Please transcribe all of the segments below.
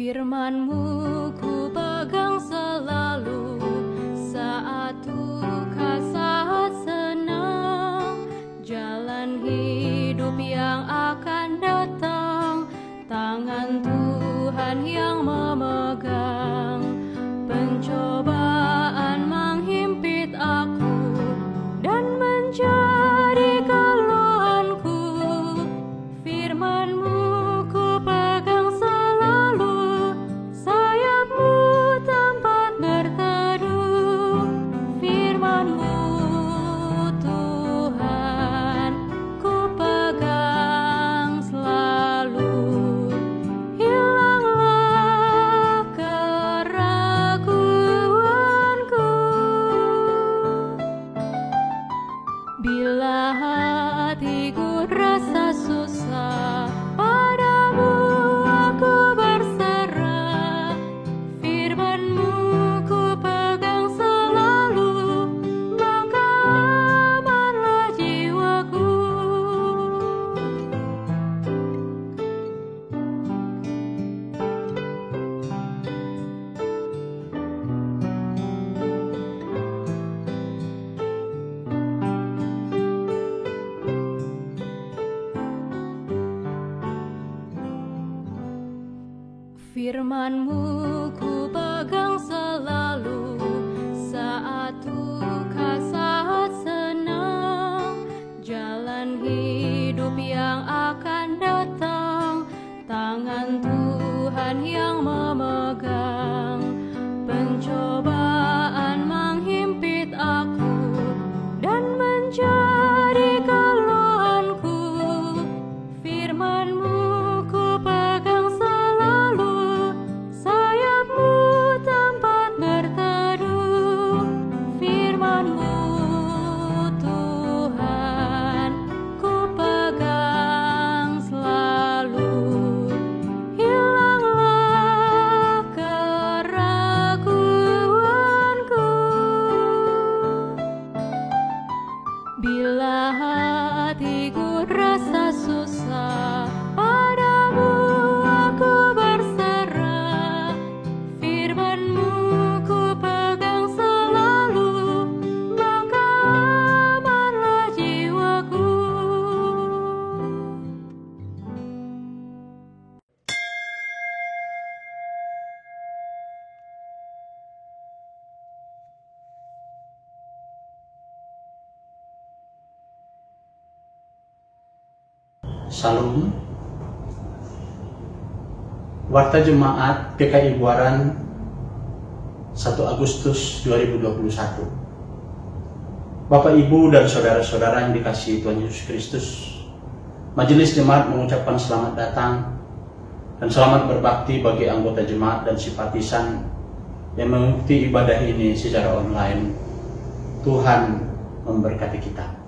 Firman-Mu ku pegang selalu, saat duka, saat senang, jalan hidup yang akan datang, tangan Tuhan yang memegang. Pencobaan menghimpit aku dan menjadi keluhanku, Firman-Mu ku pegang selalu, sayap-Mu tempat berteduh. Firman-Mu Tuhan ku pegang selalu, hilanglah keraguanku. Bila hatiku rasa susah, padamu aku berserah. Firman-Mu ku pegang selalu, maka amanlah jiwaku. Firman-Mu ku pegang selalu, saat duka, saat senang, jalan hidup yang akan datang, tangan Tuhan yang memegang. Pencobaan menghimpit aku dan menjadi keluhanku, Firman-Mu ku pegang selalu, sayap-Mu tempat berteduh. Firman-Mu Tuhan ku pegang selalu, hilanglah keraguanku. Bila hatiku rasa susah, padamu aku berserah. Firman-Mu ku pegang selalu, maka amanlah jiwaku. Salam. Warta Jemaat PKI Buaran 1 Agustus 2021. Bapak, Ibu, dan saudara-saudara yang dikasihi Tuhan Yesus Kristus, Majelis Jemaat mengucapkan selamat datang dan selamat berbakti bagi anggota jemaat dan simpatisan yang mengikuti ibadah ini secara online. Tuhan memberkati kita.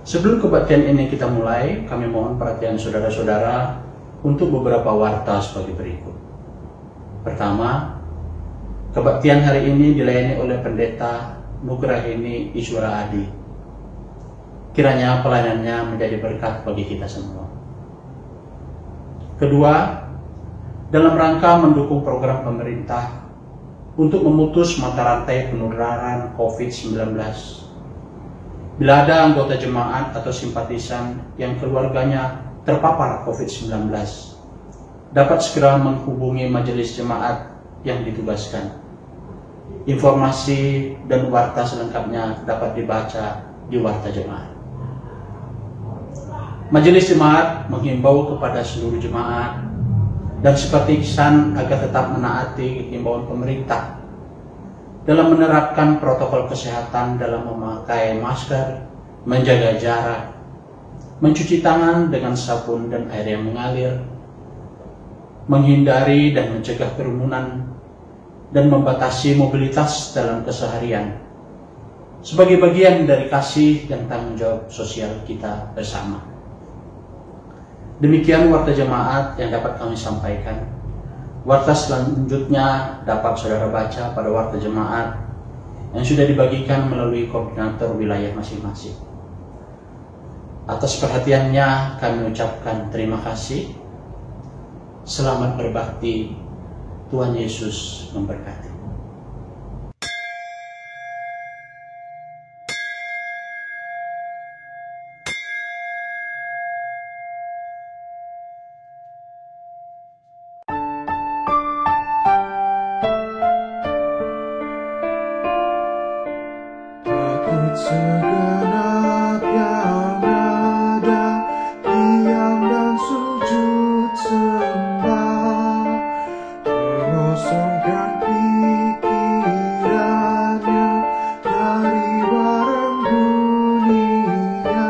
Sebelum kebaktian ini kita mulai, kami mohon perhatian saudara-saudara untuk beberapa warta sebagai berikut. Pertama, kebaktian hari ini dilayani oleh Pendeta Nugrahini Iswara Adi. Kiranya pelayanannya menjadi berkat bagi kita semua. Kedua, dalam rangka mendukung program pemerintah untuk memutus mata rantai penularan COVID-19, bila ada anggota jemaat atau simpatisan yang keluarganya terpapar COVID-19, dapat segera menghubungi majelis jemaat yang ditugaskan. Informasi dan warta selengkapnya dapat dibaca di warta jemaat. Majelis jemaat menghimbau kepada seluruh jemaat dan simpatisan agar tetap menaati himbauan pemerintah dalam menerapkan protokol kesehatan dalam memakai masker, menjaga jarak, mencuci tangan dengan sabun dan air yang mengalir, menghindari dan mencegah kerumunan, dan membatasi mobilitas dalam keseharian sebagai bagian dari kasih dan tanggung jawab sosial kita bersama. Demikian warta jemaat yang dapat kami sampaikan. Warta selanjutnya dapat saudara baca pada warta jemaat yang sudah dibagikan melalui koordinator wilayah masing-masing. Atas perhatiannya kami ucapkan terima kasih. Selamat berbakti. Tuhan Yesus memberkati. Segenap yang ada, diam dan sujud sembah, mengosongkan pikirannya dari barang dunia,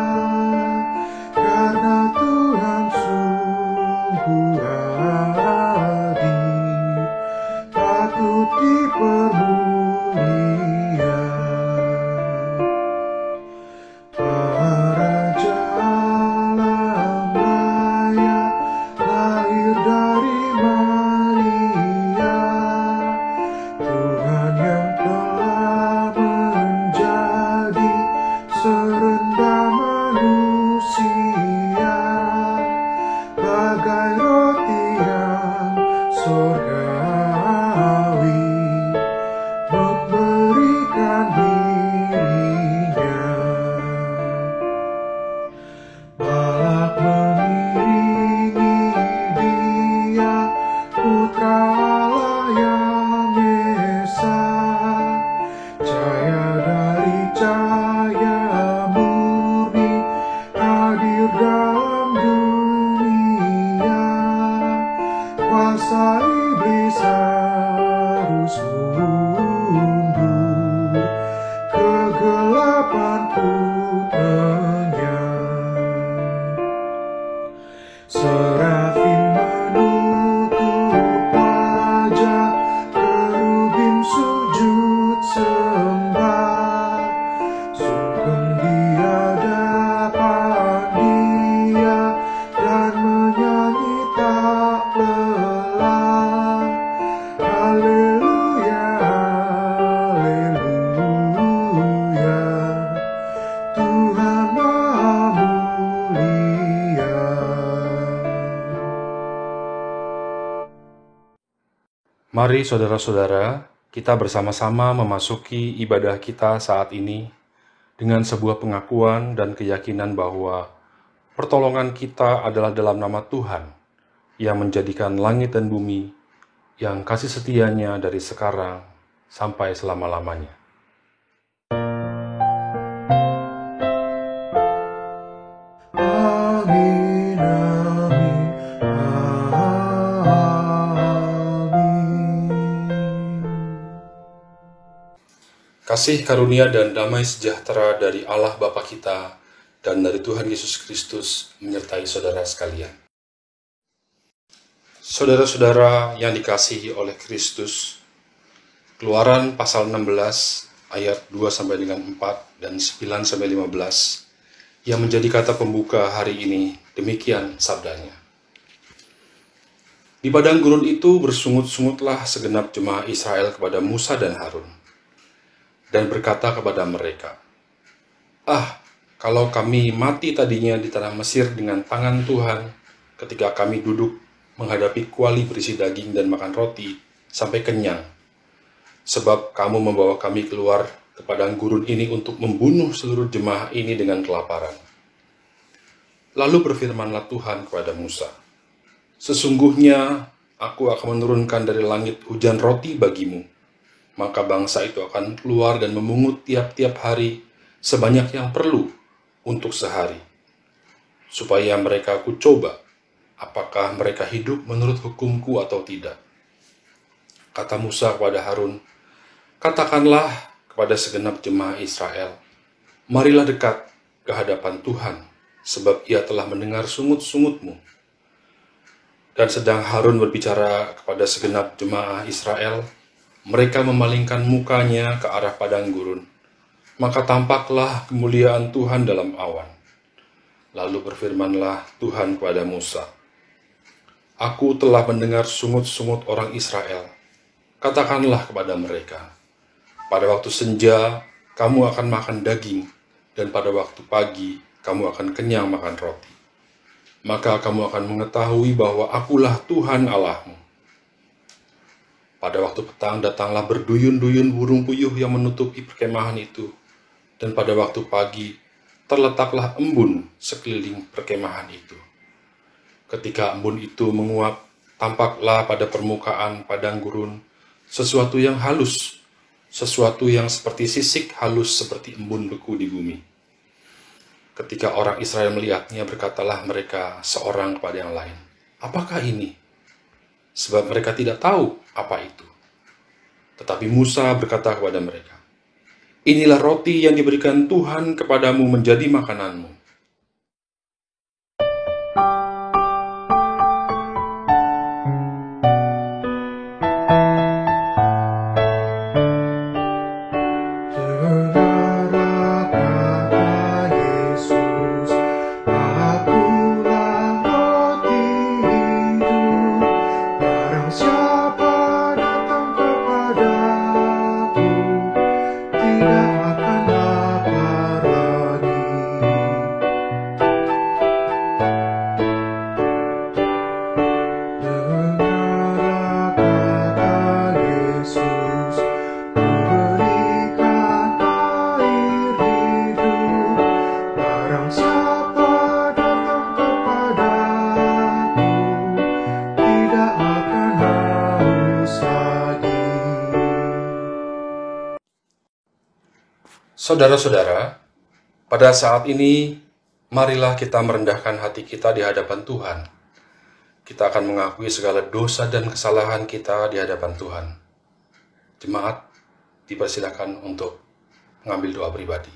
karena Tuhan sungguh adil, patut dipermuliakan. Kuasa iblis harus mundur, kegelapan pun lenyap. Serafim menutup wajah, kerubim sujud sembah, sungkem di hadapan Dia dan menyanyi tak lelah. Haleluya, haleluya, Tuhan Maha Mulia. Mari saudara-saudara, kita bersama-sama memasuki ibadah kita saat ini dengan sebuah pengakuan dan keyakinan bahwa pertolongan kita adalah dalam nama Tuhan yang menjadikan langit dan bumi, yang kasih setianya dari sekarang sampai selama-lamanya. Amin, amin, amin. Kasih karunia dan damai sejahtera dari Allah Bapa kita dan dari Tuhan Yesus Kristus menyertai saudara sekalian. Saudara-saudara yang dikasihi oleh Kristus, Keluaran pasal 16 ayat 2 sampai dengan 4 dan 9 sampai 15 yang menjadi kata pembuka hari ini, demikian sabdanya. Di padang gurun itu bersungut-sungutlah segenap jemaah Israel kepada Musa dan Harun, dan berkata kepada mereka, "Ah, kalau kami mati tadinya di tanah Mesir dengan tangan Tuhan, ketika kami duduk menghadapi kuali berisi daging dan makan roti sampai kenyang, sebab kamu membawa kami keluar ke padang gurun ini untuk membunuh seluruh jemaah ini dengan kelaparan." Lalu berfirmanlah Tuhan kepada Musa, "Sesungguhnya aku akan menurunkan dari langit hujan roti bagimu, maka bangsa itu akan keluar dan memungut tiap-tiap hari sebanyak yang perlu untuk sehari, supaya mereka aku coba apakah mereka hidup menurut hukumku atau tidak." Kata Musa kepada Harun, "Katakanlah kepada segenap jemaah Israel, marilah dekat ke hadapan Tuhan, sebab Ia telah mendengar sungut-sungutmu." Dan sedang Harun berbicara kepada segenap jemaah Israel, mereka memalingkan mukanya ke arah padang gurun. Maka tampaklah kemuliaan Tuhan dalam awan. Lalu berfirmanlah Tuhan kepada Musa, "Aku telah mendengar sungut-sungut orang Israel. Katakanlah kepada mereka, pada waktu senja kamu akan makan daging, dan pada waktu pagi kamu akan kenyang makan roti. maka kamu akan mengetahui bahwa akulah Tuhan Allahmu. Pada waktu petang datanglah berduyun-duyun burung puyuh yang menutupi perkemahan itu, dan pada waktu pagi terletaklah embun sekeliling perkemahan itu. Ketika embun itu menguap, tampaklah pada permukaan padang gurun sesuatu yang halus, sesuatu yang seperti sisik halus seperti embun beku di bumi. Ketika orang Israel melihatnya, berkatalah mereka seorang kepada yang lain, "Apakah ini?" Sebab mereka tidak tahu apa itu. Tetapi Musa berkata kepada mereka, "Inilah roti yang diberikan Tuhan kepadamu menjadi makananmu." Dengarlah kata Yesus, akulah roti hidup. Barang siapa datang kepadaku, tidak akan lapar lagi. Dengarlah kata Yesus, kuberikan air hidup. Barang siapa datang kepadaku, tidak akan haus lagi. Saudara-saudara, pada saat ini, marilah kita merendahkan hati kita di hadapan Tuhan. Kita akan mengakui segala dosa dan kesalahan kita di hadapan Tuhan. Jemaat, dipersilakan untuk mengambil doa pribadi.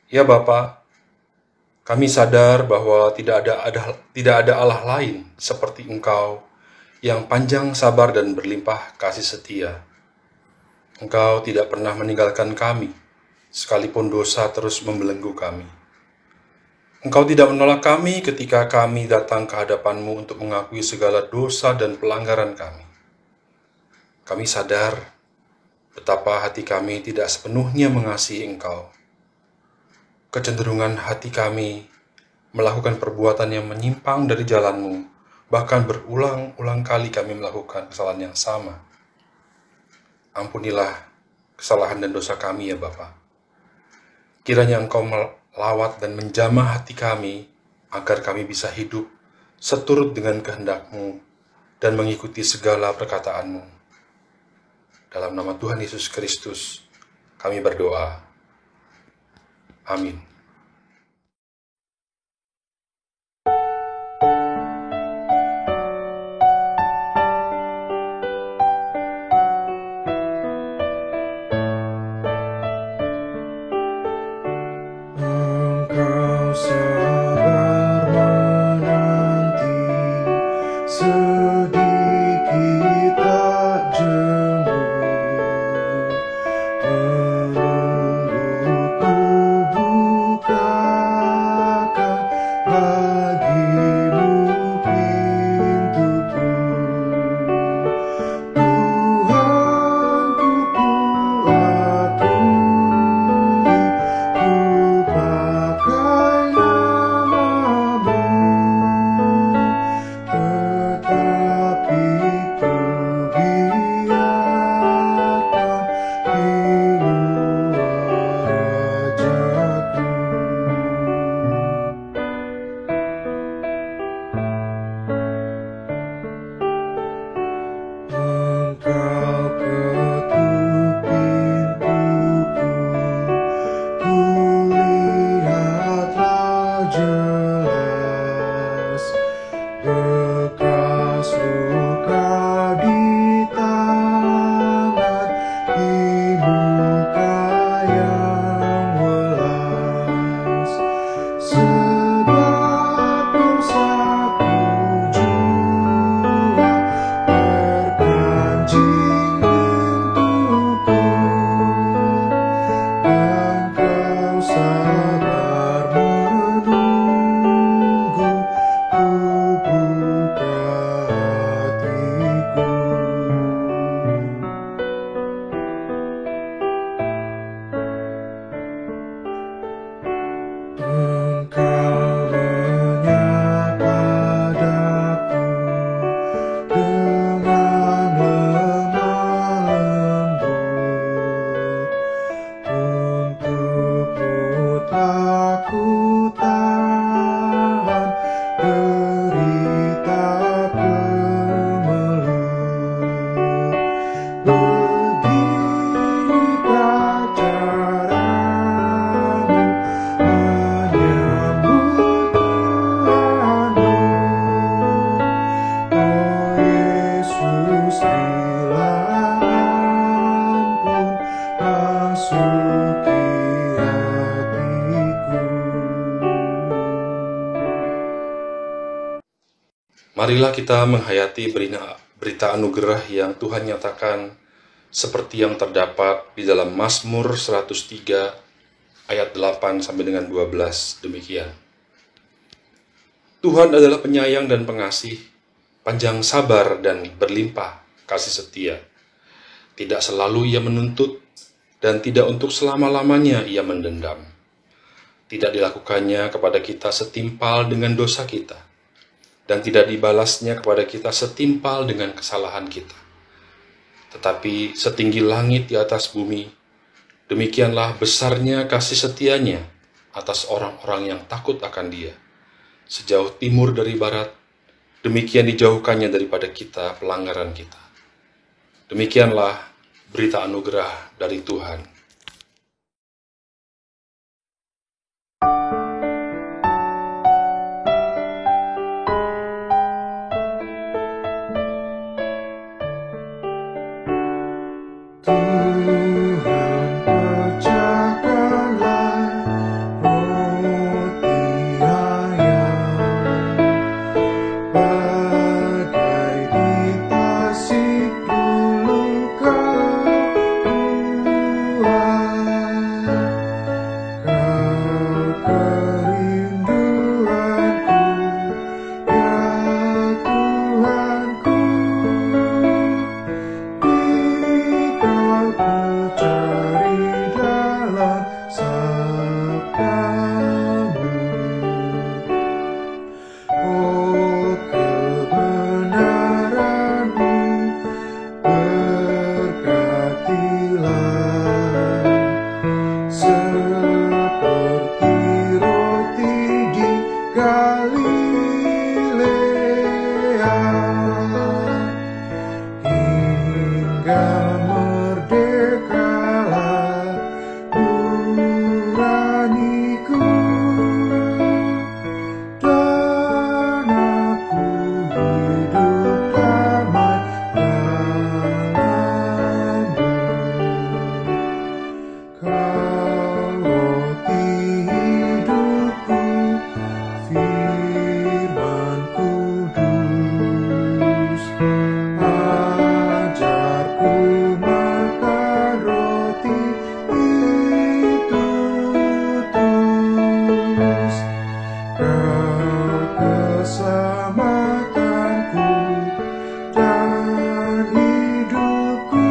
Ya Bapa, kami sadar bahwa tidak ada Allah lain seperti Engkau yang panjang sabar dan berlimpah kasih setia. Engkau tidak pernah meninggalkan kami, sekalipun dosa terus membelenggu kami. Engkau tidak menolak kami ketika kami datang ke hadapan-Mu untuk mengakui segala dosa dan pelanggaran kami. Kami sadar betapa hati kami tidak sepenuhnya mengasihi Engkau. Kecenderungan hati kami melakukan perbuatan yang menyimpang dari jalan-Mu, bahkan berulang-ulang kali kami melakukan kesalahan yang sama. Ampunilah kesalahan dan dosa kami ya Bapa. Kiranya Engkau melawat dan menjamah hati kami, agar kami bisa hidup seturut dengan kehendak-Mu dan mengikuti segala perkataan-Mu. Dalam nama Tuhan Yesus Kristus, kami berdoa. Amin. Engkau sabar menanti, sedikit tak jemu, menungguku bukakan bagimu pintuku. Tuhanku kuakui, ku pakai namamu, tetapi Marilah kita menghayati berita anugerah yang Tuhan nyatakan seperti yang terdapat di dalam Mazmur 103 ayat 8 sampai dengan 12 demikian. Tuhan adalah penyayang dan pengasih, panjang sabar dan berlimpah kasih setia. Tidak selalu ia menuntut dan tidak untuk selama-lamanya ia mendendam. Tidak dilakukannya kepada kita setimpal dengan dosa kita, dan tidak dibalasnya kepada kita setimpal dengan kesalahan kita. Tetapi setinggi langit di atas bumi, demikianlah besarnya kasih setianya atas orang-orang yang takut akan Dia. Sejauh timur dari barat, demikian dijauhkannya daripada kita pelanggaran kita. Demikianlah berita anugerah dari Tuhan. Tuhan pecahkanlah roti ayam, bagai di tasik bulu kau buat. Kau kerinduanku, ya Tuhanku. Kau ku cari dalam sabdamu. Oh, kebenaranmu berkatilah seperti roti di Galilea, hingga merdekalah nuraniku, dan aku hidup damai dalammu. Kau roti hidupku, firman kudus. Ajarku makan roti itu terus. Kau keselamatanku dan hidupku.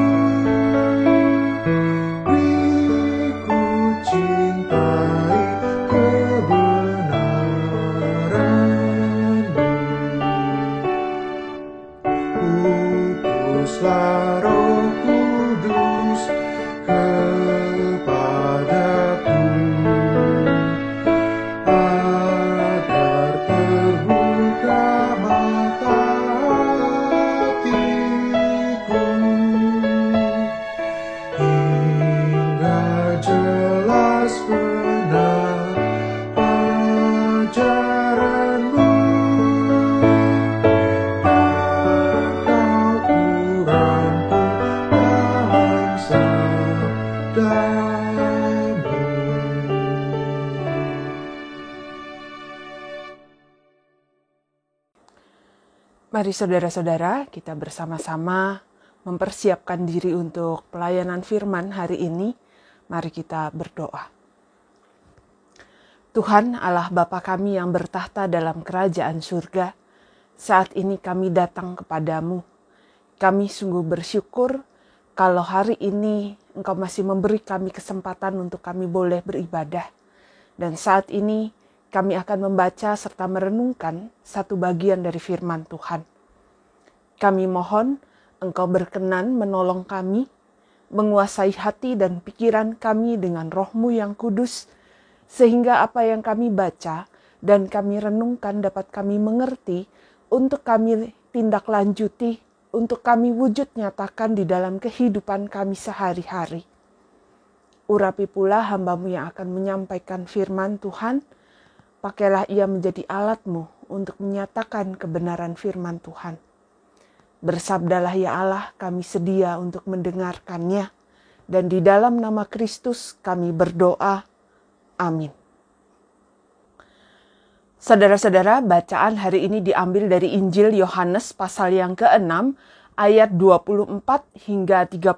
Ku cintai kebenaranmu. Utuslah Roh Kudus kepadaku, agar terbuka mata hatiku, hingga jelas benar ajaranmu. Dan kau kurangku dalam sabdamu. Mari saudara-saudara, kita bersama-sama mempersiapkan diri untuk pelayanan firman hari ini. Mari kita berdoa. Tuhan Allah Bapa kami yang bertahta dalam kerajaan surga, saat ini kami datang kepadamu. Kami sungguh bersyukur kalau hari ini Engkau masih memberi kami kesempatan untuk kami boleh beribadah. Dan saat ini kami akan membaca serta merenungkan satu bagian dari firman Tuhan. Kami mohon Engkau berkenan menolong kami, menguasai hati dan pikiran kami dengan Roh-Mu yang kudus, sehingga apa yang kami baca dan kami renungkan dapat kami mengerti, untuk kami tindak lanjuti, untuk kami wujud nyatakan di dalam kehidupan kami sehari-hari. Urapi pula hamba-Mu yang akan menyampaikan firman Tuhan, pakailah ia menjadi alat-Mu untuk menyatakan kebenaran firman Tuhan. Bersabdalah ya Allah, kami sedia untuk mendengarkannya. Dan di dalam nama Kristus kami berdoa. Amin. Saudara-saudara, bacaan hari ini diambil dari Injil Yohanes pasal yang ke-6 ayat 24 hingga 35.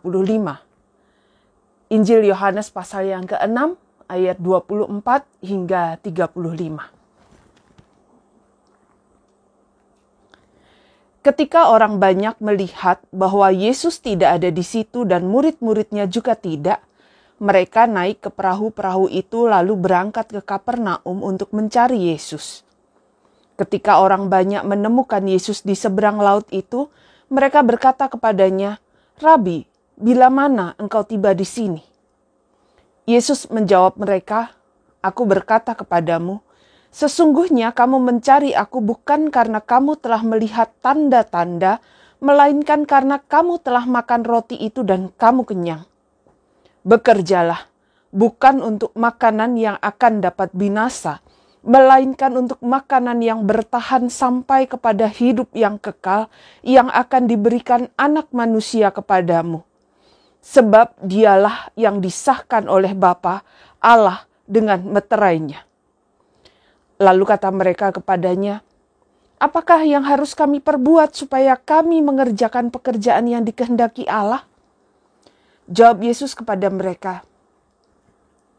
Injil Yohanes pasal yang ke-6 ayat 24 hingga 35. Ketika orang banyak melihat bahwa Yesus tidak ada di situ dan murid-muridnya juga tidak, mereka naik ke perahu-perahu itu lalu berangkat ke Kapernaum untuk mencari Yesus. Ketika orang banyak menemukan Yesus di seberang laut itu, mereka berkata kepadanya, "Rabi, bila mana engkau tiba di sini?" Yesus menjawab mereka, "Aku berkata kepadamu, sesungguhnya kamu mencari aku bukan karena kamu telah melihat tanda-tanda, melainkan karena kamu telah makan roti itu dan kamu kenyang. Bekerjalah, bukan untuk makanan yang akan dapat binasa, melainkan untuk makanan yang bertahan sampai kepada hidup yang kekal, yang akan diberikan Anak Manusia kepadamu. Sebab dialah yang disahkan oleh Bapa Allah dengan meterainya." Lalu kata mereka kepadanya, "Apakah yang harus kami perbuat supaya kami mengerjakan pekerjaan yang dikehendaki Allah?" Jawab Yesus kepada mereka,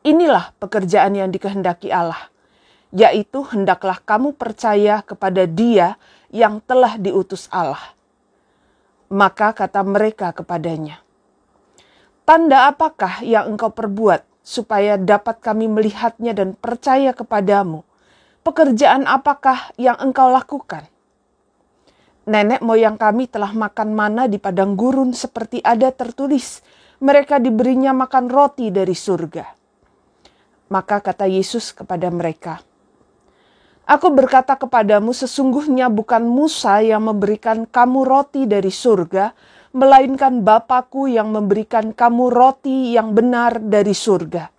"Inilah pekerjaan yang dikehendaki Allah, yaitu hendaklah kamu percaya kepada Dia yang telah diutus Allah." Maka kata mereka kepadanya, "Tanda apakah yang engkau perbuat supaya dapat kami melihatnya dan percaya kepadamu? Pekerjaan apakah yang engkau lakukan? Nenek moyang kami telah makan mana di padang gurun seperti ada tertulis, mereka diberinya makan roti dari surga." Maka kata Yesus kepada mereka, "Aku berkata kepadamu, sesungguhnya bukan Musa yang memberikan kamu roti dari surga, melainkan Bapa-Ku yang memberikan kamu roti yang benar dari surga.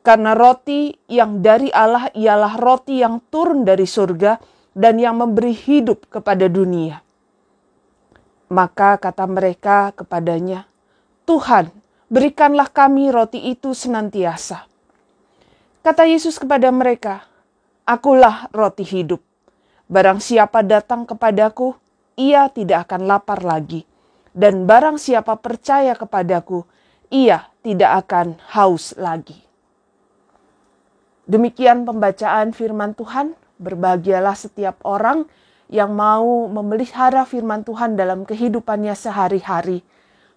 Karena roti yang dari Allah ialah roti yang turun dari surga dan yang memberi hidup kepada dunia." Maka kata mereka kepadanya, "Tuhan, berikanlah kami roti itu senantiasa." Kata Yesus kepada mereka, "Akulah roti hidup. Barang siapa datang kepadaku, ia tidak akan lapar lagi. Dan barang siapa percaya kepadaku, ia tidak akan haus lagi." Demikian pembacaan firman Tuhan. Berbahagialah setiap orang yang mau memelihara firman Tuhan dalam kehidupannya sehari-hari.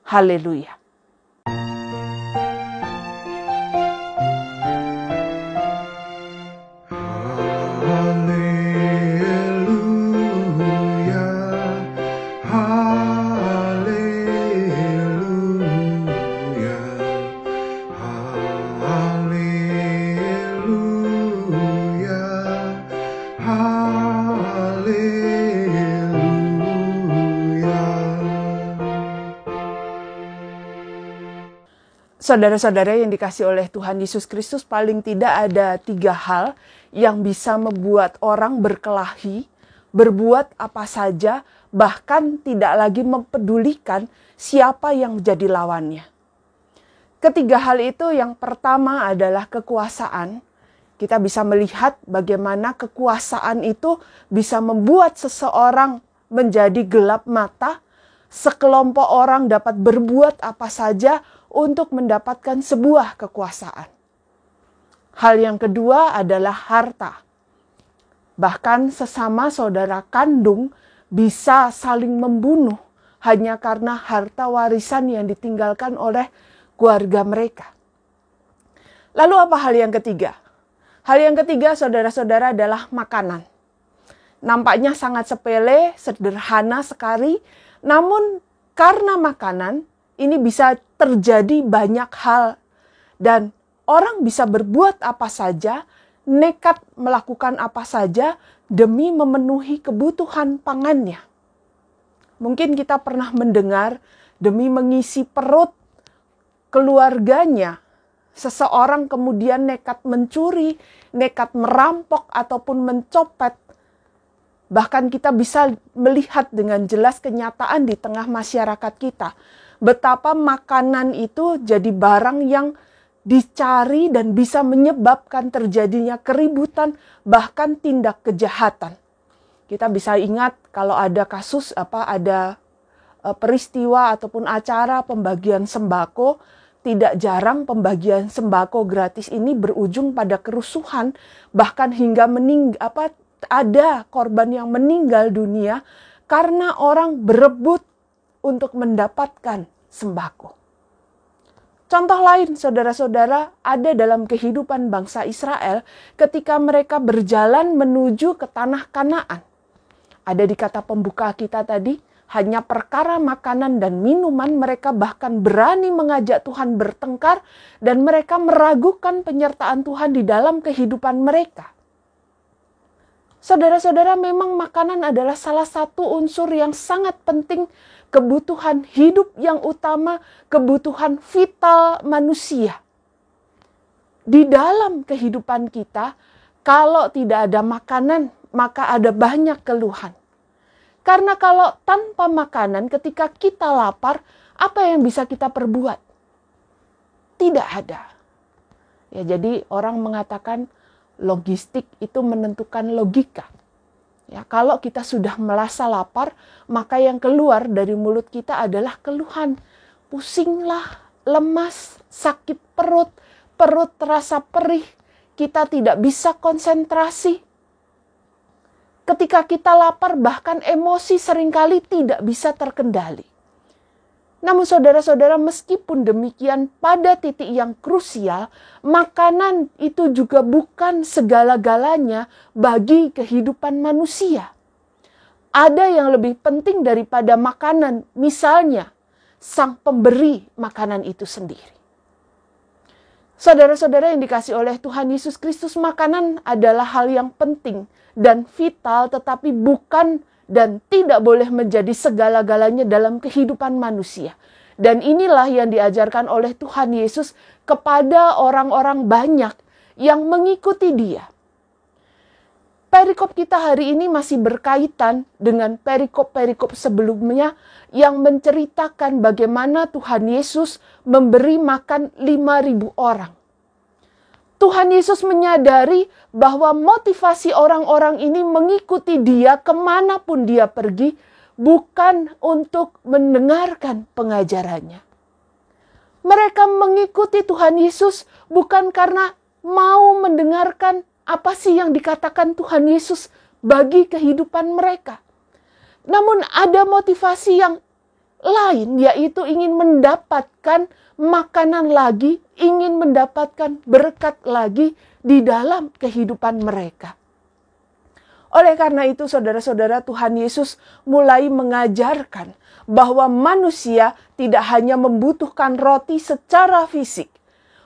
Haleluya. Saudara-saudara yang dikasihi oleh Tuhan Yesus Kristus, paling tidak ada 3 hal yang bisa membuat orang berkelahi, berbuat apa saja, bahkan tidak lagi mempedulikan siapa yang jadi lawannya. Ketiga hal itu, yang pertama adalah kekuasaan. Kita bisa melihat bagaimana kekuasaan itu bisa membuat seseorang menjadi gelap mata. Sekelompok orang dapat berbuat apa saja untuk mendapatkan sebuah kekuasaan. Hal yang kedua adalah harta. Bahkan sesama saudara kandung bisa saling membunuh hanya karena harta warisan yang ditinggalkan oleh keluarga mereka. Lalu apa hal yang ketiga? Hal yang ketiga, saudara-saudara, adalah makanan. Nampaknya sangat sepele, sederhana sekali, namun karena makanan ini bisa terjadi banyak hal dan orang bisa berbuat apa saja, nekat melakukan apa saja demi memenuhi kebutuhan pangannya. Mungkin kita pernah mendengar demi mengisi perut keluarganya, seseorang kemudian nekat mencuri, nekat merampok ataupun mencopet. Bahkan kita bisa melihat dengan jelas kenyataan di tengah masyarakat kita, betapa makanan itu jadi barang yang dicari dan bisa menyebabkan terjadinya keributan, bahkan tindak kejahatan. Kita bisa ingat kalau ada kasus ada peristiwa ataupun acara pembagian sembako, tidak jarang pembagian sembako gratis ini berujung pada kerusuhan, bahkan hingga ada korban yang meninggal dunia karena orang berebut untuk mendapatkan sembako. Contoh lain, saudara-saudara, ada dalam kehidupan bangsa Israel ketika mereka berjalan menuju ke tanah Kanaan. Ada di kata pembuka kita tadi, hanya perkara makanan dan minuman mereka bahkan berani mengajak Tuhan bertengkar dan mereka meragukan penyertaan Tuhan di dalam kehidupan mereka. Saudara-saudara, memang makanan adalah salah satu unsur yang sangat penting, kebutuhan hidup yang utama, kebutuhan vital manusia. Di dalam kehidupan kita, kalau tidak ada makanan, maka ada banyak keluhan. Karena kalau tanpa makanan, ketika kita lapar, apa yang bisa kita perbuat? Tidak ada. Ya, jadi orang mengatakan logistik itu menentukan logika. Ya, kalau kita sudah merasa lapar, maka yang keluar dari mulut kita adalah keluhan. Pusinglah, lemas, sakit perut, perut terasa perih, kita tidak bisa konsentrasi. Ketika kita lapar, bahkan emosi seringkali tidak bisa terkendali. Namun saudara-saudara, meskipun demikian, pada titik yang krusial, makanan itu juga bukan segala-galanya bagi kehidupan manusia. Ada yang lebih penting daripada makanan, misalnya sang pemberi makanan itu sendiri. Saudara-saudara yang dikasihi oleh Tuhan Yesus Kristus, makanan adalah hal yang penting dan vital, tetapi bukan dan tidak boleh menjadi segala-galanya dalam kehidupan manusia. Dan inilah yang diajarkan oleh Tuhan Yesus kepada orang-orang banyak yang mengikuti Dia. Perikop kita hari ini masih berkaitan dengan perikop-perikop sebelumnya yang menceritakan bagaimana Tuhan Yesus memberi makan 5.000 orang. Tuhan Yesus menyadari bahwa motivasi orang-orang ini mengikuti Dia kemanapun Dia pergi, bukan untuk mendengarkan pengajarannya. Mereka mengikuti Tuhan Yesus bukan karena mau mendengarkan apa sih yang dikatakan Tuhan Yesus bagi kehidupan mereka. Namun ada motivasi yang lain, yaitu ingin mendapatkan makanan lagi, ingin mendapatkan berkat lagi di dalam kehidupan mereka. Oleh karena itu, saudara-saudara, Tuhan Yesus mulai mengajarkan bahwa manusia tidak hanya membutuhkan roti secara fisik.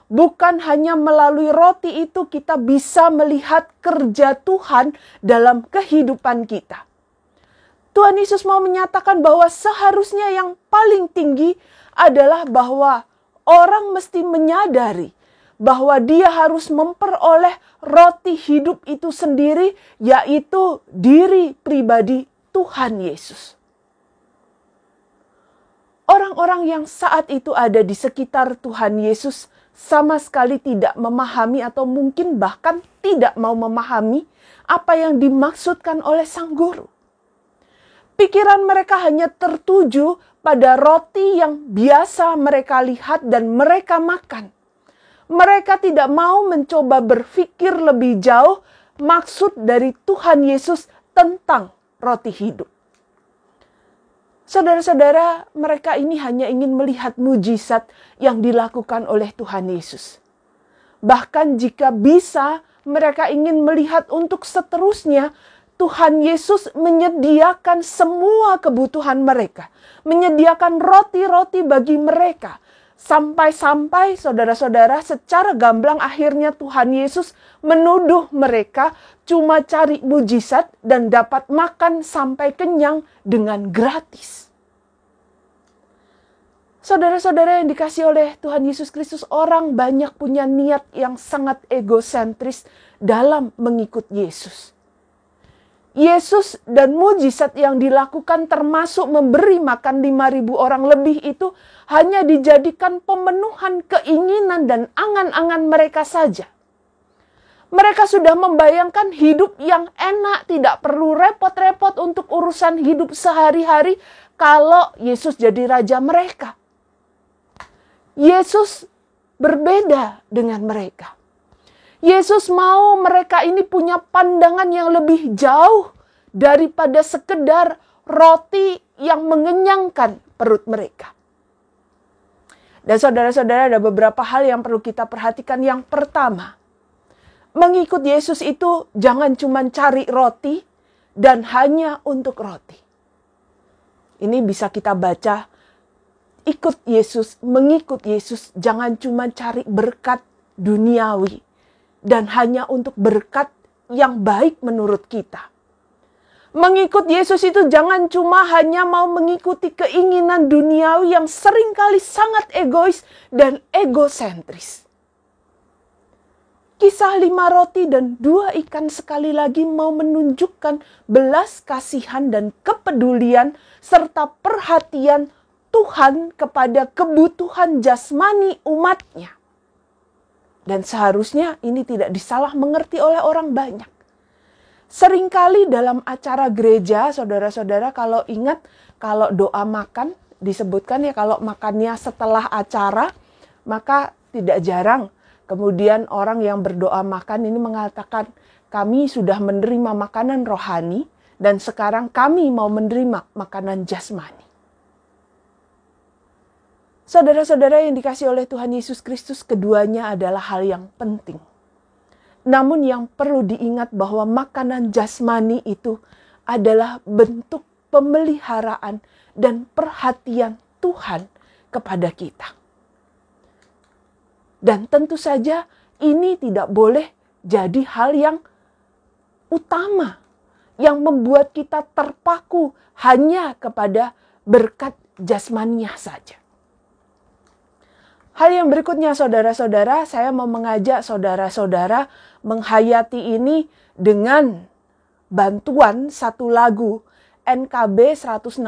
Bukan hanya melalui roti itu kita bisa melihat kerja Tuhan dalam kehidupan kita. Tuhan Yesus mau menyatakan bahwa seharusnya yang paling tinggi adalah bahwa orang mesti menyadari bahwa dia harus memperoleh roti hidup itu sendiri, yaitu diri pribadi Tuhan Yesus. Orang-orang yang saat itu ada di sekitar Tuhan Yesus sama sekali tidak memahami atau mungkin bahkan tidak mau memahami apa yang dimaksudkan oleh sang guru. Pikiran mereka hanya tertuju pada roti yang biasa mereka lihat dan mereka makan. Mereka tidak mau mencoba berpikir lebih jauh maksud dari Tuhan Yesus tentang roti hidup. Saudara-saudara, mereka ini hanya ingin melihat mujizat yang dilakukan oleh Tuhan Yesus. Bahkan jika bisa, mereka ingin melihat untuk seterusnya, Tuhan Yesus menyediakan semua kebutuhan mereka. Menyediakan roti-roti bagi mereka. Sampai-sampai saudara-saudara secara gamblang akhirnya Tuhan Yesus menuduh mereka cuma cari mujizat dan dapat makan sampai kenyang dengan gratis. Saudara-saudara yang dikasihi oleh Tuhan Yesus Kristus, orang banyak punya niat yang sangat egosentris dalam mengikut Yesus. Yesus dan mujizat yang dilakukan termasuk memberi makan 5.000 orang lebih itu hanya dijadikan pemenuhan keinginan dan angan-angan mereka saja. Mereka sudah membayangkan hidup yang enak, tidak perlu repot-repot untuk urusan hidup sehari-hari kalau Yesus jadi raja mereka. Yesus berbeda dengan mereka. Yesus mau mereka ini punya pandangan yang lebih jauh daripada sekedar roti yang mengenyangkan perut mereka. Dan saudara-saudara, ada beberapa hal yang perlu kita perhatikan. Yang pertama, mengikut Yesus itu jangan cuma cari roti dan hanya untuk roti. Ini bisa kita baca, ikut Yesus, mengikut Yesus, jangan cuma cari berkat duniawi dan hanya untuk berkat yang baik menurut kita. Mengikut Yesus itu jangan cuma hanya mau mengikuti keinginan duniawi yang seringkali sangat egois dan egosentris. Kisah 5 roti dan 2 ikan sekali lagi mau menunjukkan belas kasihan dan kepedulian serta perhatian Tuhan kepada kebutuhan jasmani umatnya. Dan seharusnya ini tidak disalah mengerti oleh orang banyak. Seringkali dalam acara gereja, saudara-saudara, kalau ingat, kalau doa makan, disebutkan ya kalau makannya setelah acara, maka tidak jarang kemudian orang yang berdoa makan ini mengatakan, kami sudah menerima makanan rohani dan sekarang kami mau menerima makanan jasmani. Saudara-saudara yang dikasihi oleh Tuhan Yesus Kristus, keduanya adalah hal yang penting. Namun yang perlu diingat bahwa makanan jasmani itu adalah bentuk pemeliharaan dan perhatian Tuhan kepada kita. Dan tentu saja ini tidak boleh jadi hal yang utama, yang membuat kita terpaku hanya kepada berkat jasmaninya saja. Hal yang berikutnya saudara-saudara, saya mau mengajak saudara-saudara menghayati ini dengan bantuan satu lagu NKB 183.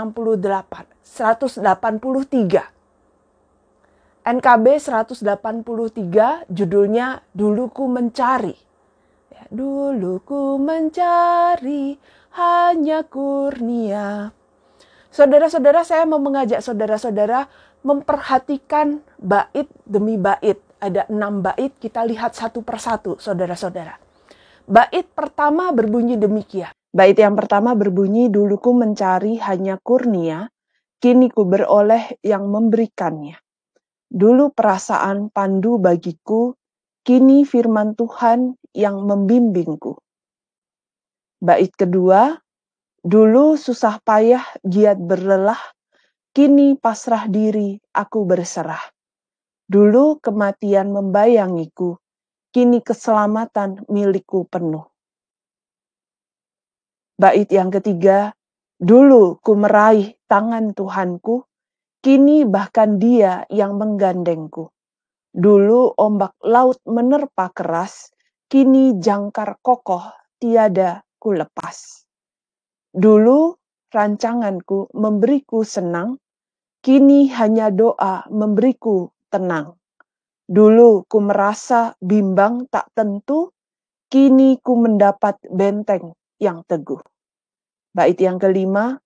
NKB 183 judulnya Dulu Ku Mencari. Ya, dulu ku mencari hanya kurnia. Saudara-saudara, saya mau mengajak saudara-saudara memperhatikan bait demi bait. Ada 6 bait, kita lihat satu persatu, saudara-saudara. Bait pertama berbunyi demikian. Bait yang pertama berbunyi, dulu ku mencari hanya kurnia, kini ku beroleh yang memberikannya. Dulu perasaan pandu bagiku, kini firman Tuhan yang membimbingku. Bait kedua, dulu susah payah giat berlelah, kini pasrah diri aku berserah. Dulu kematian membayangiku, kini keselamatan milikku penuh. Bait yang ketiga, dulu ku meraih tangan Tuhanku, kini bahkan Dia yang menggandengku. Dulu ombak laut menerpa keras, kini jangkar kokoh tiada ku lepas. Dulu rancanganku memberiku senang, kini hanya doa memberiku tenang. Dulu ku merasa bimbang tak tentu, kini ku mendapat benteng yang teguh. Bait yang kelima,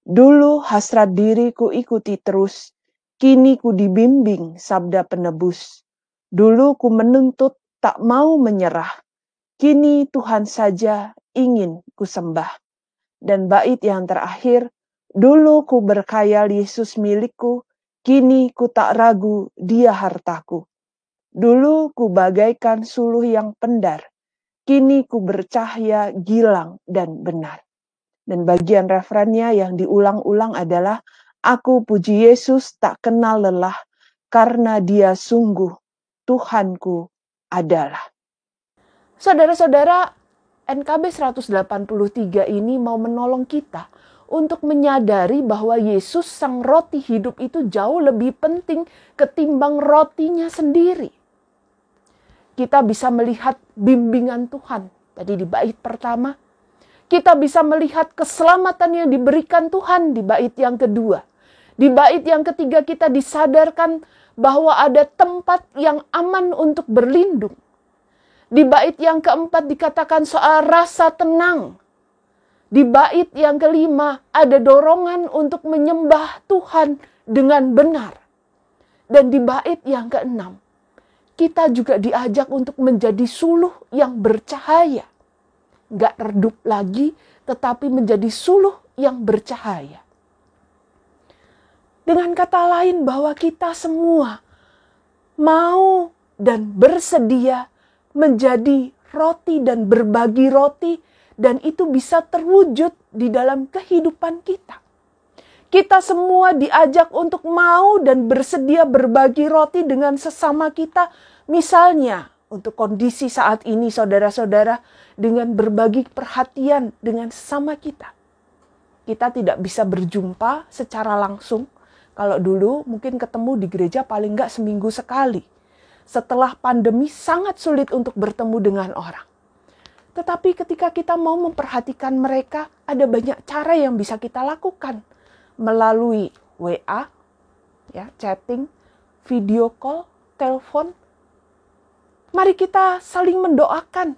dulu hasrat diri ku ikuti terus, kini ku dibimbing sabda penebus. Dulu ku menuntut tak mau menyerah, kini Tuhan saja ingin ku sembah. Dan bait yang terakhir, dulu ku berkhayal Yesus milikku, kini ku tak ragu Dia hartaku. Dulu ku bagaikan suluh yang pendar, kini ku bercahaya gilang dan benar. Dan bagian referennya yang diulang-ulang adalah, aku puji Yesus tak kenal lelah, karena Dia sungguh Tuhanku adalah. Saudara-saudara, NKB 183 ini mau menolong kita untuk menyadari bahwa Yesus sang roti hidup itu jauh lebih penting ketimbang rotinya sendiri. Kita bisa melihat bimbingan Tuhan. Tadi di bait pertama, Kita bisa melihat keselamatan yang diberikan Tuhan di bait yang kedua. Di bait yang ketiga kita disadarkan bahwa ada tempat yang aman untuk berlindung. Di bait yang keempat dikatakan soal rasa tenang. Di bait yang kelima ada dorongan untuk menyembah Tuhan dengan benar. Dan di bait yang keenam, kita juga diajak untuk menjadi suluh yang bercahaya. Gak redup lagi, tetapi menjadi suluh yang bercahaya. Dengan kata lain bahwa kita semua mau dan bersedia menjadi roti dan berbagi roti, dan itu bisa terwujud di dalam kehidupan kita. Kita semua diajak untuk mau dan bersedia berbagi roti dengan sesama kita. Misalnya untuk kondisi saat ini saudara-saudara, dengan berbagi perhatian dengan sesama kita. Kita tidak bisa berjumpa secara langsung. Kalau dulu mungkin ketemu di gereja paling enggak seminggu sekali. Setelah pandemi sangat sulit untuk bertemu dengan orang. Tetapi ketika kita mau memperhatikan mereka, ada banyak cara yang bisa kita lakukan. Melalui WA, ya, chatting, video call, telepon. Mari kita saling mendoakan.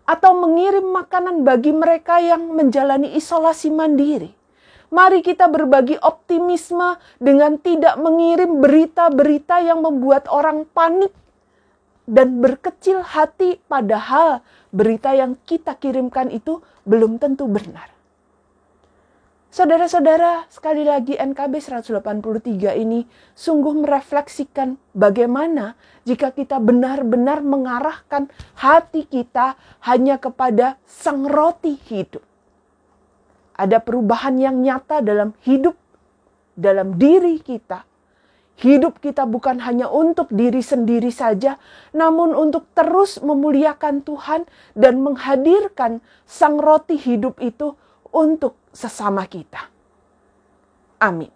Atau mengirim makanan bagi mereka yang menjalani isolasi mandiri. Mari kita berbagi optimisme dengan tidak mengirim berita-berita yang membuat orang panik dan berkecil hati, padahal berita yang kita kirimkan itu belum tentu benar. Saudara-saudara, sekali lagi NKB 183 ini sungguh merefleksikan bagaimana jika kita benar-benar mengarahkan hati kita hanya kepada Sang Roti hidup. Ada perubahan yang nyata dalam hidup, dalam diri kita. Hidup kita bukan hanya untuk diri sendiri saja, namun untuk terus memuliakan Tuhan dan menghadirkan Sang Roti hidup itu untuk sesama kita. Amin.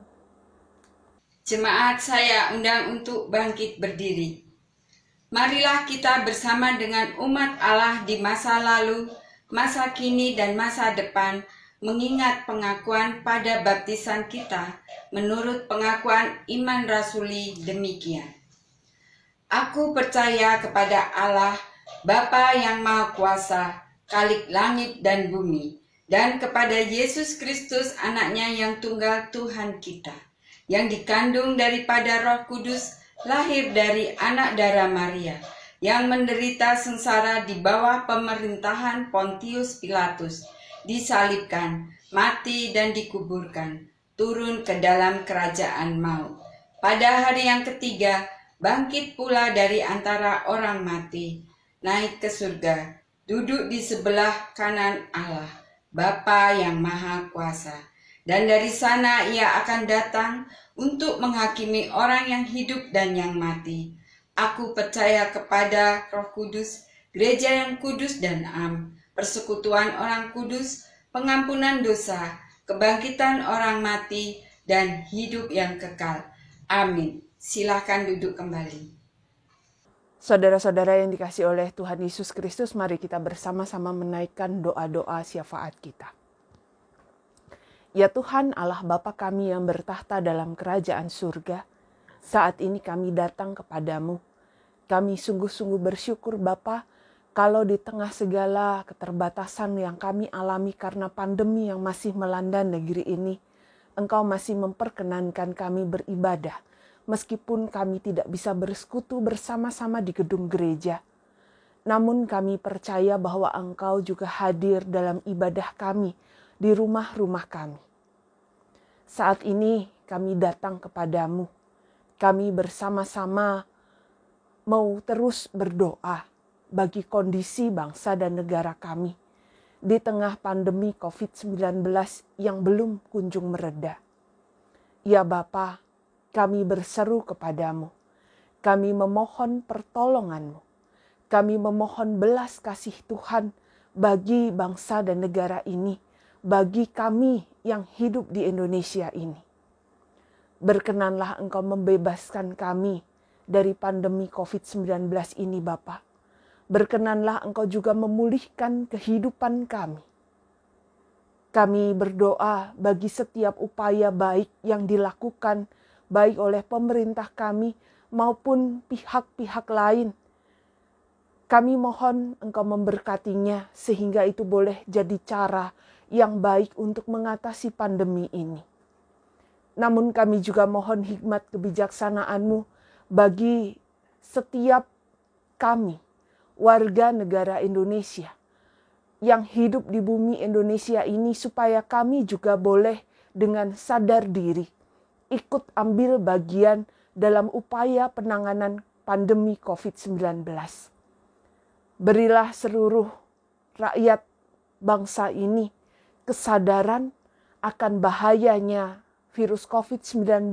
Jemaat, saya undang untuk bangkit berdiri. Marilah kita bersama dengan umat Allah di masa lalu, masa kini, dan masa depan, mengingat pengakuan pada baptisan kita menurut pengakuan iman rasuli demikian. Aku percaya kepada Allah, Bapa yang Maha Kuasa, Khalik langit dan bumi, dan kepada Yesus Kristus anaknya yang tunggal Tuhan kita, yang dikandung daripada Roh Kudus, lahir dari anak darah Maria, yang menderita sengsara di bawah pemerintahan Pontius Pilatus, disalibkan, mati dan dikuburkan, turun ke dalam kerajaan maut. Pada hari yang ketiga, bangkit pula dari antara orang mati, naik ke surga, duduk di sebelah kanan Allah, Bapa yang Maha Kuasa. Dan dari sana ia akan datang untuk menghakimi orang yang hidup dan yang mati. Aku percaya kepada Roh Kudus, gereja yang kudus dan am, persekutuan orang kudus, pengampunan dosa, kebangkitan orang mati, dan hidup yang kekal. Amin. Silakan duduk kembali. Saudara-saudara yang dikasihi oleh Tuhan Yesus Kristus, mari kita bersama-sama menaikkan doa-doa syafaat kita. Ya Tuhan, Allah Bapa kami yang bertahta dalam kerajaan surga, saat ini kami datang kepadamu. Kami sungguh-sungguh bersyukur Bapa, kalau di tengah segala keterbatasan yang kami alami karena pandemi yang masih melanda negeri ini, Engkau masih memperkenankan kami beribadah, meskipun kami tidak bisa bersekutu bersama-sama di gedung gereja. Namun kami percaya bahwa Engkau juga hadir dalam ibadah kami, di rumah-rumah kami. Saat ini kami datang kepadamu, kami bersama-sama mau terus berdoa bagi kondisi bangsa dan negara kami di tengah pandemi COVID-19 yang belum kunjung mereda. Ya Bapa, kami berseru kepadamu, kami memohon pertolonganmu, kami memohon belas kasih Tuhan bagi bangsa dan negara ini, bagi kami yang hidup di Indonesia ini. Berkenanlah Engkau membebaskan kami dari pandemi COVID-19 ini Bapa. Berkenanlah Engkau juga memulihkan kehidupan kami. Kami berdoa bagi setiap upaya baik yang dilakukan, baik oleh pemerintah kami maupun pihak-pihak lain. Kami mohon Engkau memberkatinya sehingga itu boleh jadi cara yang baik untuk mengatasi pandemi ini. Namun kami juga mohon hikmat kebijaksanaan-Mu bagi setiap kami, warga negara Indonesia, yang hidup di bumi Indonesia ini, supaya kami juga boleh dengan sadar diri ikut ambil bagian dalam upaya penanganan pandemi COVID-19. Berilah seluruh rakyat bangsa ini kesadaran akan bahayanya virus COVID-19,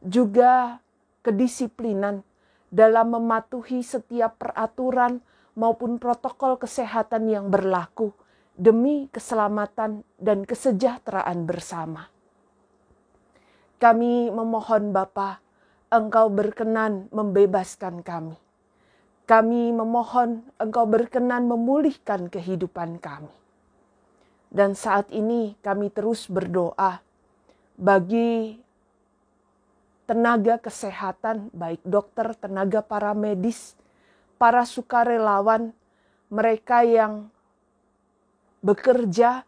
juga kedisiplinan dalam mematuhi setiap peraturan maupun protokol kesehatan yang berlaku demi keselamatan dan kesejahteraan bersama. Kami memohon Bapa, Engkau berkenan membebaskan kami. Kami memohon Engkau berkenan memulihkan kehidupan kami. Dan saat ini kami terus berdoa bagi tenaga kesehatan, baik dokter, tenaga paramedis, para sukarelawan, mereka yang bekerja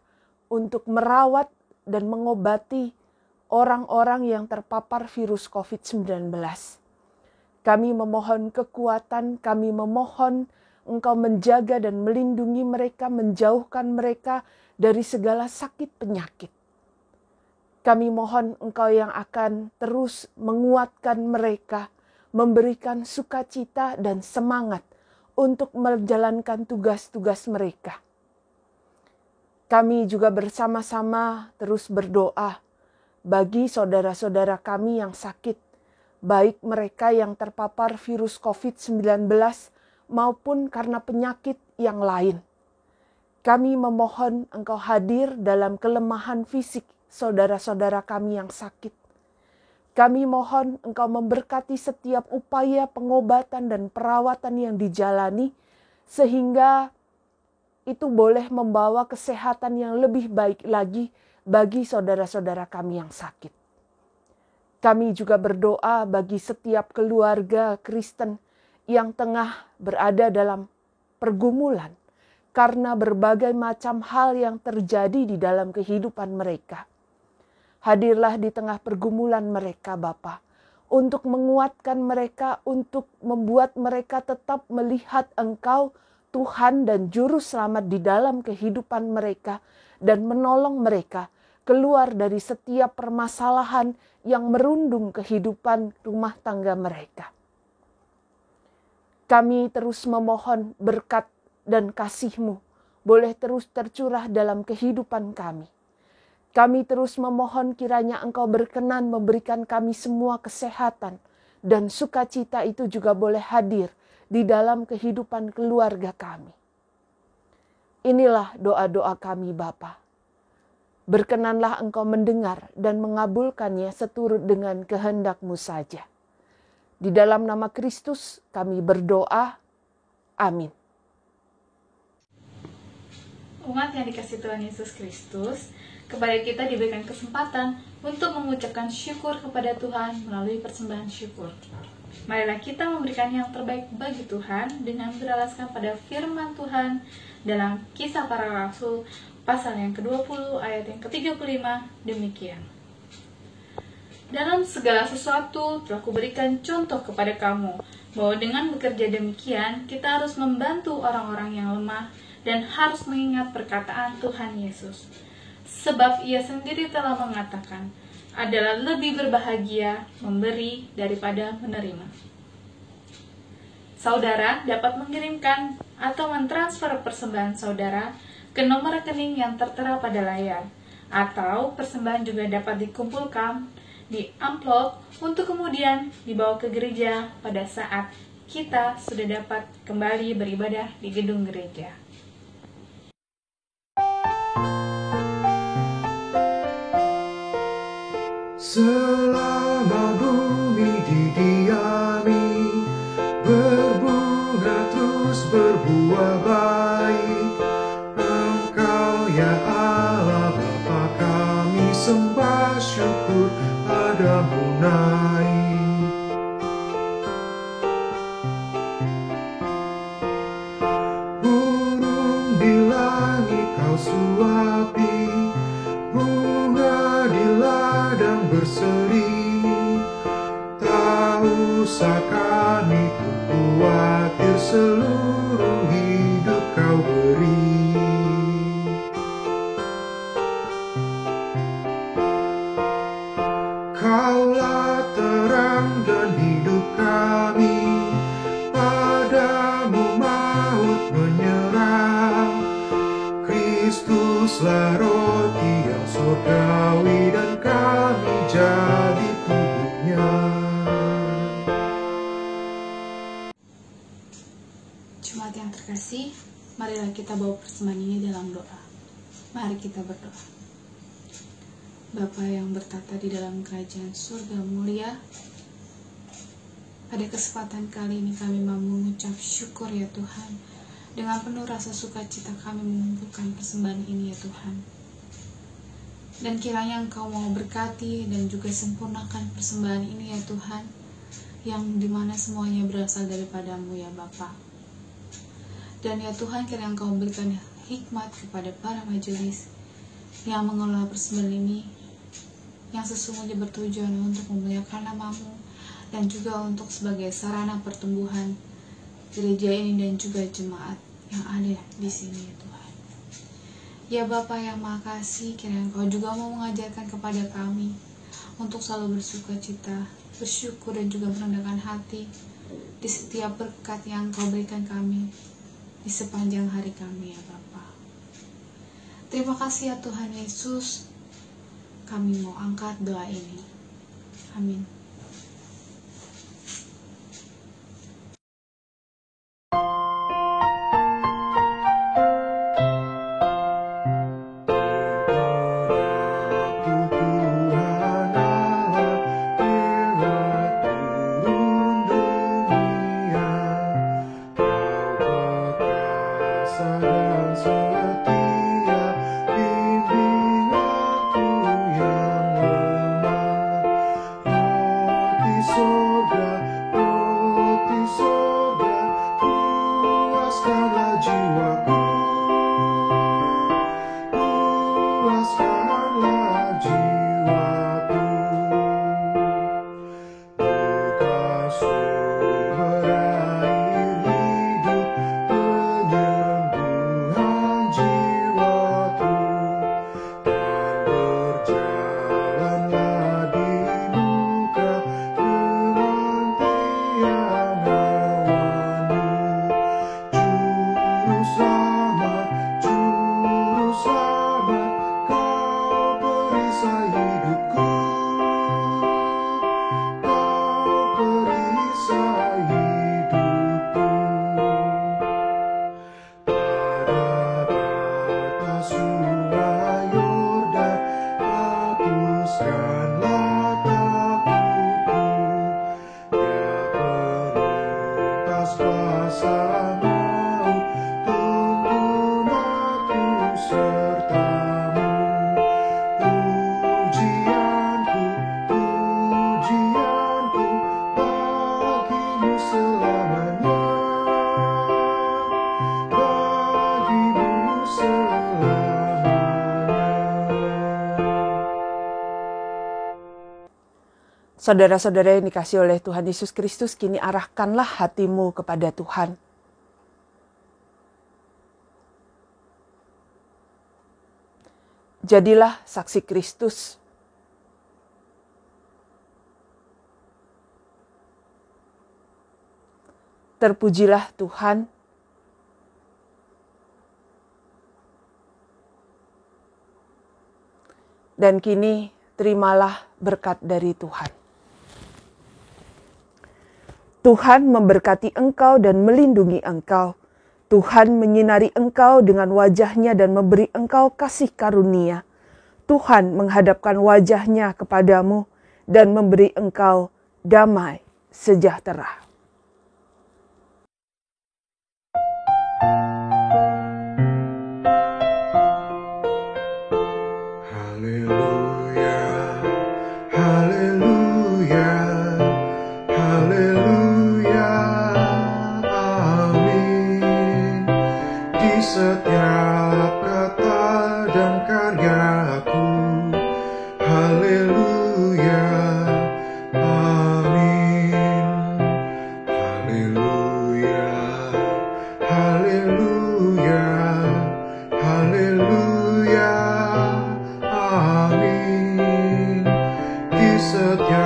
untuk merawat dan mengobati orang-orang yang terpapar virus COVID-19. Kami memohon kekuatan, kami memohon Engkau menjaga dan melindungi mereka, menjauhkan mereka dari segala sakit penyakit. Kami mohon Engkau yang akan terus menguatkan mereka, memberikan sukacita dan semangat untuk menjalankan tugas-tugas mereka. Kami juga bersama-sama terus berdoa bagi saudara-saudara kami yang sakit, baik mereka yang terpapar virus COVID-19 maupun karena penyakit yang lain. Kami memohon Engkau hadir dalam kelemahan fisik saudara-saudara kami yang sakit. Kami mohon Engkau memberkati setiap upaya pengobatan dan perawatan yang dijalani, sehingga itu boleh membawa kesehatan yang lebih baik lagi bagi saudara-saudara kami yang sakit. Kami juga berdoa bagi setiap keluarga Kristen yang tengah berada dalam pergumulan karena berbagai macam hal yang terjadi di dalam kehidupan mereka. Hadirlah di tengah pergumulan mereka, Bapa, untuk menguatkan mereka, untuk membuat mereka tetap melihat Engkau, Tuhan dan Juru Selamat di dalam kehidupan mereka, dan menolong mereka keluar dari setiap permasalahan yang merundung kehidupan rumah tangga mereka. Kami terus memohon berkat dan kasih-Mu boleh terus tercurah dalam kehidupan kami. Kami terus memohon kiranya Engkau berkenan memberikan kami semua kesehatan, dan sukacita itu juga boleh hadir di dalam kehidupan keluarga kami. Inilah doa-doa kami, Bapa. Berkenanlah Engkau mendengar dan mengabulkannya seturut dengan kehendak-Mu saja. Di dalam nama Kristus kami berdoa. Amin. Umat yang dikasihi Tuhan Yesus Kristus, kepada kita diberikan kesempatan untuk mengucapkan syukur kepada Tuhan melalui persembahan syukur. Marilah kita memberikan yang terbaik bagi Tuhan dengan beralaskan pada firman Tuhan dalam Kisah Para Rasul pasal yang ke-20 ayat yang ke-35 demikian. Dalam segala sesuatu telah kuberikan contoh kepada kamu, bahwa dengan bekerja demikian kita harus membantu orang-orang yang lemah dan harus mengingat perkataan Tuhan Yesus. Sebab ia sendiri telah mengatakan, adalah lebih berbahagia memberi daripada menerima. Saudara dapat mengirimkan atau mentransfer persembahan saudara ke nomor rekening yang tertera pada layar, atau persembahan juga dapat dikumpulkan di amplop untuk kemudian dibawa ke gereja pada saat kita sudah dapat kembali beribadah di gedung gereja. Selama bumi didiami, berbunga terus berbuah baik. Engkau ya Allah sembah syukur padamu naik. Burung di langit kau suapi, bunga di ladang berseri. Tak usah kami pun khawatir, seluruh hidup kau beri. Kaulah terang dan hidup kami, padamu maut menyerah. Kristuslah roti yang surgawi dan kami jadi tubuhnya. Jemaat yang terkasih, marilah kita bawa persembahan ini dalam doa. Mari kita berdoa. Bapa yang bertata di dalam kerajaan surga mulia, pada kesempatan kali ini kami mau mengucap syukur ya Tuhan. Dengan penuh rasa sukacita kami mengumpulkan persembahan ini ya Tuhan. Dan kiranya Engkau mau berkati dan juga sempurnakan persembahan ini ya Tuhan, yang dimana semuanya berasal daripada-Mu ya Bapa. Dan ya Tuhan, kiranya Engkau berikan hikmat kepada para majelis yang mengelola persembahan ini, yang sesungguhnya bertujuan untuk memuliakan nama-Mu dan juga untuk sebagai sarana pertumbuhan gereja ini dan juga jemaat yang ada di sini ya Tuhan. Ya Bapa yang Maha Kasih, kiranya Engkau juga mau mengajarkan kepada kami untuk selalu bersukacita, bersyukur dan juga merendahkan hati di setiap berkat yang Engkau berikan kami di sepanjang hari kami ya Bapa. Terima kasih ya Tuhan Yesus. Kami mau angkat doa ini. Amin. Saudara-saudara yang dikasihi oleh Tuhan Yesus Kristus, kini arahkanlah hatimu kepada Tuhan. Jadilah saksi Kristus. Terpujilah Tuhan. Dan kini terimalah berkat dari Tuhan. Tuhan memberkati engkau dan melindungi engkau. Tuhan menyinari engkau dengan wajah-Nya dan memberi engkau kasih karunia. Tuhan menghadapkan wajah-Nya kepadamu dan memberi engkau damai sejahtera. Haleluya. bahagia